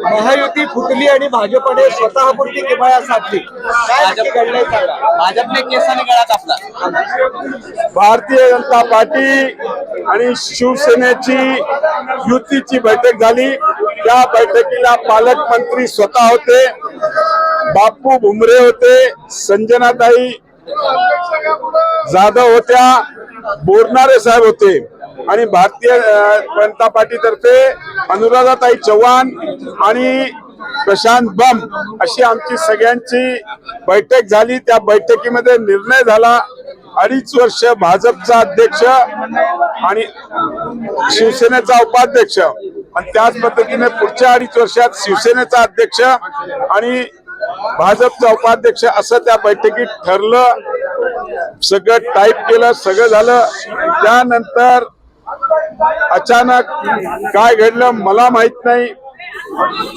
महायुती फुटली आणि भाजपने स्वतःपुरती किमया साधली, काय नक्की घडलंय सांगा. भाजपने केसाने गळा कापला. भारतीय जनता पार्टी आणि शिवसेनेची युतीची बैठक झाली. त्या बैठकीला पालकमंत्री स्वतः होते, बापू भुमरे होते, संजनाताई जाधव होत्या, बोरनारे साहेब होते आणि भारतीय जनता पार्टी तर्फे अनुराधाताई चव्हाण आणि प्रशांत बम अशी आमची सगळ्यांची बैठक झाली. त्या बैठकीमध्ये निर्णय झाला 2.5 वर्ष भाजपचा अध्यक्ष आणि शिवसेनेचा उपाध्यक्ष आणि त्याच पद्धतीने पुढच्या 2.5 वर्षात शिवसेनेचा अध्यक्ष आणि भाजपचा उपाध्यक्ष असं त्या बैठकीत ठरलं. सगळं टाईप केलं, सगळं झालं. त्यानंतर अचानक काय घडलं मला माहित नाही.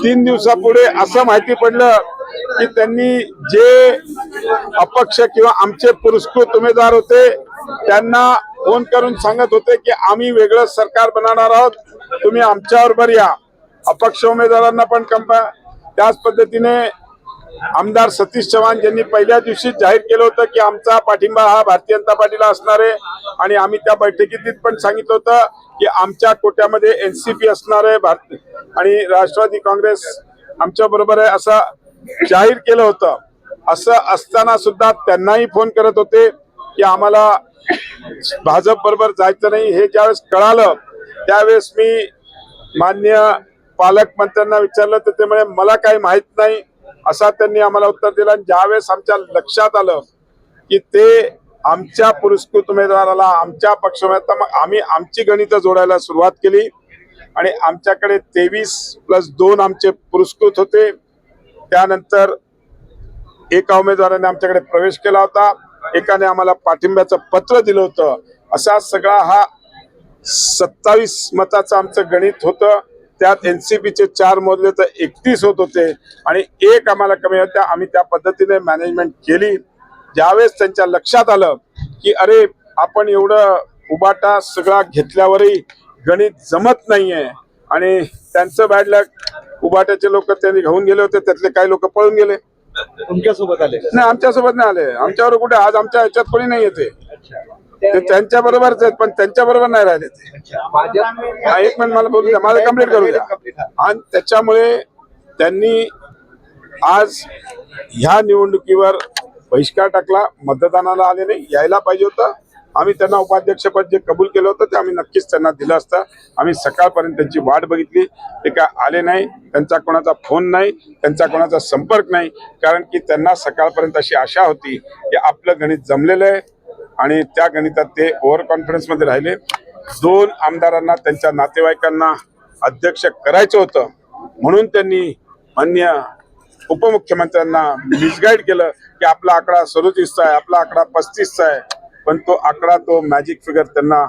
3 दिवसापुढे असं माहिती पडलं की त्यांनी जे अपक्ष किंवा आमचे पुरस्कृत उमेदवार होते त्यांना फोन करून सांगत होते की आम्ही वेगळं सरकार बनवणार आहोत, तुम्ही आमच्याबरोबर या. अपक्ष उमेदवारांना पण त्याच पद्धतीने आमदार सतीश चव्हाण यांनी पहिल्या दिवशी जाहीर केलं होतं की आमचा पाठिंबा हा भारतीय जनता पार्टीला असणार आहे आणि आम्ही त्या बैठकीत पण सांगितलं होतं की आमच्या कोट्यामध्ये एनसीपी असणार आहे आणि राष्ट्रवादी काँग्रेस आमच्या बरोबर आहे असं जाहीर केलं होतं. असं असताना सुद्धा त्यांनाही फोन करत होते की आम्हाला भाजप बरोबर जायचं नाही. हे ज्यावेळेस कळालं त्यावेळेस मी माननीय पालकमंत्र्यांना विचारलं तर ते म्हणे मला काही माहित नाही असा त्यांनी आम्हाला उत्तर दिलं. ज्यावेळेस आमच्या लक्षात आलं की ते आमच्या पुरस्कृत उमेदवाराला आमच्या पक्ष मग आम्ही आमची गणितं जोडायला सुरुवात केली आणि आमच्याकडे 23+2 आमचे पुरस्कृत होते. त्यानंतर एका उमेदवाराने आमच्याकडे प्रवेश केला होता, एकाने आम्हाला पाठिंब्याचं पत्र दिलं होतं. असा सगळा हा 27 मताचं आमचं गणित होतं. त्यात एनसीपीचे 4 मोजले तर 31 होत होते आणि 1 आम्हाला कमी होत्या. आम्ही त्या पद्धतीने मॅनेजमेंट केली. ज्यावेळेस त्यांच्या लक्षात आलं की अरे आपण एवढं उबाटा सगळा घेतल्यावरही गणित जमत नाहीये आणि त्यांचं बॅड लक उबाट्याचे लोक त्यांनी घेऊन गेले होते, त्यातले काही लोक पळून गेले. तुमच्यासोबत आले? नाही, आमच्यासोबत नाही आले. आमच्यावर कुठे आज आमच्या ह्याच्यात कोणी नाही येते, ते त्यांच्या बरोबरच आहेत पण त्यांच्या बरोबर नाही राहिले ते. 1 मिनिट मला बोलू द्या, माझं कंप्लीट करू द्या. आणि त्याच्यामुळे त्यांनी आज ह्या निवडणुकीवर बहिष्कार टाकला. मतदानाला आले नाही, यायला पाहिजे होतं. आम्ही त्यांना उपाध्यक्षपद जे कबूल केलं होतं ते आम्ही नक्कीच त्यांना दिलं असतं. आम्ही सकाळपर्यंत त्यांची वाट बघितली, ते काय आले नाही. त्यांचा कोणाचा फोन नाही, त्यांचा कोणाचा संपर्क नाही, कारण की त्यांना सकाळपर्यंत अशी आशा होती की आपलं गणित जमलेलं आहे आणि त्या गणितात ते ओव्हर कॉन्फिडन्स मध्ये राहिले. 2 आमदारांना त्यांच्या नातेवाईकांना अध्यक्ष करायचं होतं म्हणून त्यांनी माननीय उपमुख्यमंत्र्यांना मिसगाईड केलं की आपला आकडा 37चा आहे, आपला आकडा 35चा आहे. पण तो आकडा, तो मॅजिक फिगर त्यांना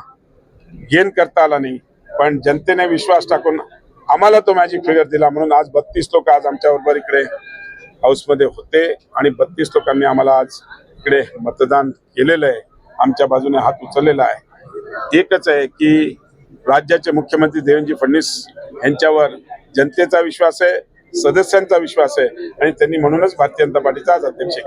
गेन करता आला नाही. पण जनतेने विश्वास टाकून आम्हाला तो मॅजिक फिगर दिला म्हणून आज 32 लोक आज आमच्या बरोबर इकडे हाऊसमध्ये होते आणि 32 लोकांनी आम्हाला आज इकडे मतदान केलेलं आहे, आमच्या बाजूने हात उचललेला आहे. एकच आहे की राज्याचे मुख्यमंत्री देवेंद्र फडणवीस यांच्यावर जनतेचा विश्वास आहे, सदस्यांचा विश्वास आहे आणि त्यांनी म्हणूनच भारतीय जनता पार्टीचा आज अध्यक्ष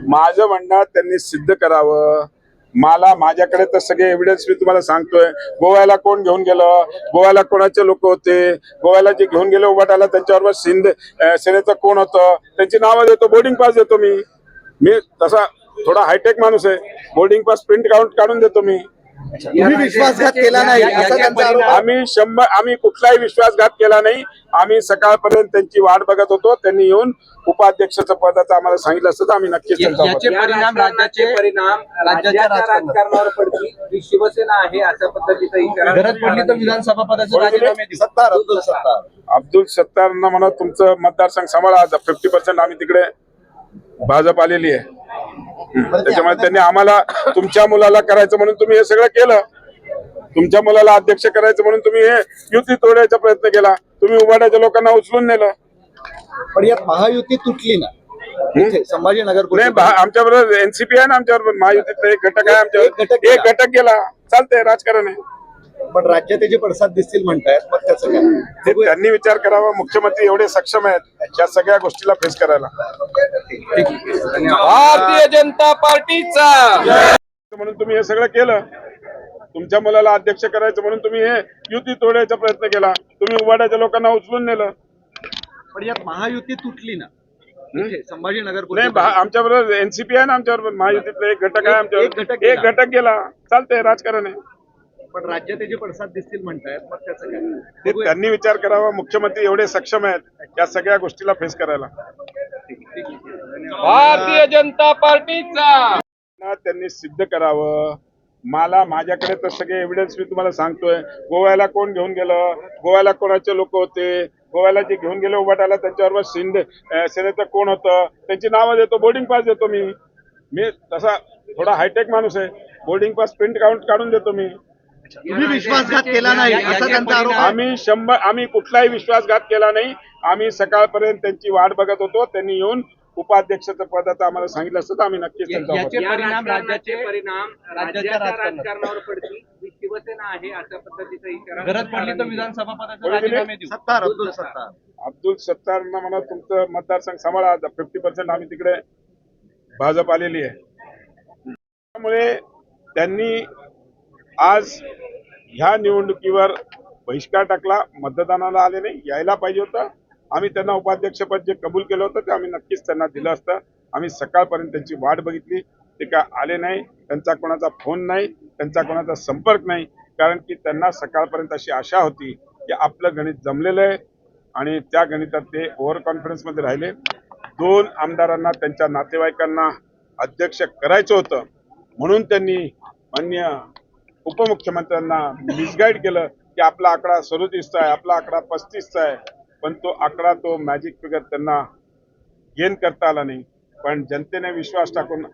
माझं म्हणणं त्यांनी सिद्ध करावं. माझ्याकडे तर सगळे एव्हिडन्स मी तुम्हाला सांगतोय. गोव्याला कोण घेऊन गेलं, गोव्याला कोणाचे लोक होते, गोव्याला जे घेऊन गेले उभाटाला त्यांच्याबरोबर सेनेचं कोण होतं, त्यांची नावं देतो, बोर्डिंग पास देतो. मी तसा थोडा हायटेक माणूस आहे, बोर्डिंग पास प्रिंट काढून देतो मी. विश्वासघात केला नाही आम्ही कुठलाही विश्वासघात केला नाही. आम्ही सकाळपर्यंत त्यांची वाट बघत होतो. त्यांनी येऊन उपाध्यक्षाचं पदाचं आम्हाला सांगितलं असतं तर आम्ही नक्कीच राज्याच्या राजकारणावर पडतील. शिवसेना आहे अशा पद्धतीचा गरज पडली तर विधानसभा पदाचे अब्दुल सत्तारांना म्हणा तुमचं मतदारसंघ सांभाळा. 50% आम्ही तिकडे भाजप आलेली आहे. त्याच्यामुळे त्यांनी आम्हाला तुमच्या मुलाला करायचं म्हणून तुम्ही हे सगळं केलं, तुमच्या मुलाला अध्यक्ष करायचं म्हणून तुम्ही हे युती तोडायचा प्रयत्न केला, तुम्ही उभाटाच्या लोकांना उचलून नेलं. पण यात महायुती तुटली ना, इथे संभाजीनगर नाही आमच्या बरोबर एनसीपी आहे ना, आमच्या बरोबर महायुतीतला एक घटक आहे, आमच्या एक घटक गेला, चालतंय, राजकारण आहे. पण राज्यात त्याचे पडसाद दिसतील म्हणतायत, मग त्याचं काय? ते त्यांनी विचार करावा. मुख्यमंत्री एवढे सक्षम आहेत या सगळ्या गोष्टीला फेस करायला. भारतीय जनता पार्टीचा म्हणून तुम्ही हे सगळं केलं. तुमच्या मुलाला अध्यक्ष करायचं म्हणून तुम्ही हे युती तोडायचा प्रयत्न केला. तुम्ही उभाट्याच्या लोकांना उचलून नेलं. पण यात महायुती तुटली ना इथे संभाजीनगर नाही आमच्या बरोबर एनसीपी आहे ना, आमच्या बरोबर महायुतीतला एक घटक आहे, आमच्या एक घटक गेला, चालतंय, राजकारण आहे. पण राज्यात त्याचे पडसाद दिसतील म्हणतायत, मग त्याचं काय? ते त्यांनी विचार करावा. मुख्यमंत्री एवढे सक्षम आहेत या सगळ्या गोष्टीला फेस करायला. भारतीय जनता पार्टीचा त्यांनी सिद्ध करावं. मला माझ्याकडे तर सगळे एव्हिडन्स मी तुम्हाला सांगतोय. गोव्याला कोण घेऊन गेलं, गोव्याला कोणाचे लोक होते, गोव्याला जे घेऊन गेले उभाटाला त्यांच्याबरोबर सेनेचं कोण होतं, त्यांची नावं देतो, बोर्डिंग पास देतो. मी तसा थोडा हायटेक माणूस आहे. बोर्डिंग पास प्रिंट काढून देतो मी. तुम्ही विश्वासघात केला नाही असा त्यांचा आरोप आहे. आम्ही कुठलाही विश्वासघात केला नाही. आम्ही सकाळपर्यंत त्यांची वाट बघत होतो. त्यांनी येऊन उपाध्यक्षाचं पदाचं आम्हाला सांगितलं असतं तर आम्ही नक्कीच त्यांचा याचे परिणाम राज्याच्या राजकारणावर पडतील. ही शिवसेना आहे अशा पद्धतीचा इशारा गरज पडली तर विधानसभा पदाचा राजीनामे देऊ. अब्दुल सत्तारना म्हणा तुमचं मतदारसंघ सांभाळा. 50% आम्ही तिकडे भाजप आलेली आहे. त्यामुळे त्यांनी आज ह्या निवडणुकीवर बहिष्कार टाकला. मतदानाला आले नाही, यायला पाहिजे होतं. आम्ही त्यांना उपाध्यक्षपद जे कबूल केलं होतं ते आम्ही नक्कीच त्यांना दिलं असतं. आम्ही सकाळपर्यंत त्यांची वाट बघितली, ते काय आले नाही. त्यांचा कोणाचा फोन नाही, त्यांचा कोणाचा संपर्क नाही. कारण की त्यांना सकाळपर्यंत अशी आशा होती की आपलं गणित जमलेलं आहे आणि त्या गणितात ते ओव्हर कॉन्फिडन्समध्ये राहिले. 2 आमदारांना त्यांच्या नातेवाईकांना अध्यक्ष करायचं होतं म्हणून त्यांनी माननीय उपमुख्यमंत्र्यांना मिसगाईड केलं की आपला आकडा 37चा आहे, आपला आकडा 35चा आहे. पण तो आकडा, तो मॅजिक फिगर त्यांना गेन करता आला नाही. पण जनतेने विश्वास टाकून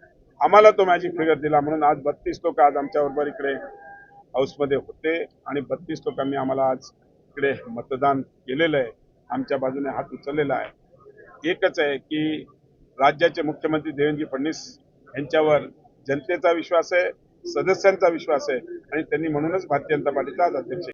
आम्हाला तो मॅजिक फिगर दिला. म्हणून आज 32 लोक आज आमच्याबरोबर इकडे हाऊसमध्ये होते आणि 32 लोकांनी आम्हाला आज इकडे मतदान केलेलं आहे. आमच्या बाजूने हात उचललेला आहे. एकच आहे की राज्याचे मुख्यमंत्री देवेंद्र फडणवीस यांच्यावर जनतेचा विश्वास आहे, सदस्यांचा विश्वास आहे आणि त्यांनी म्हणूनच भारतीय जनता पार्टीचा आज अध्यक्ष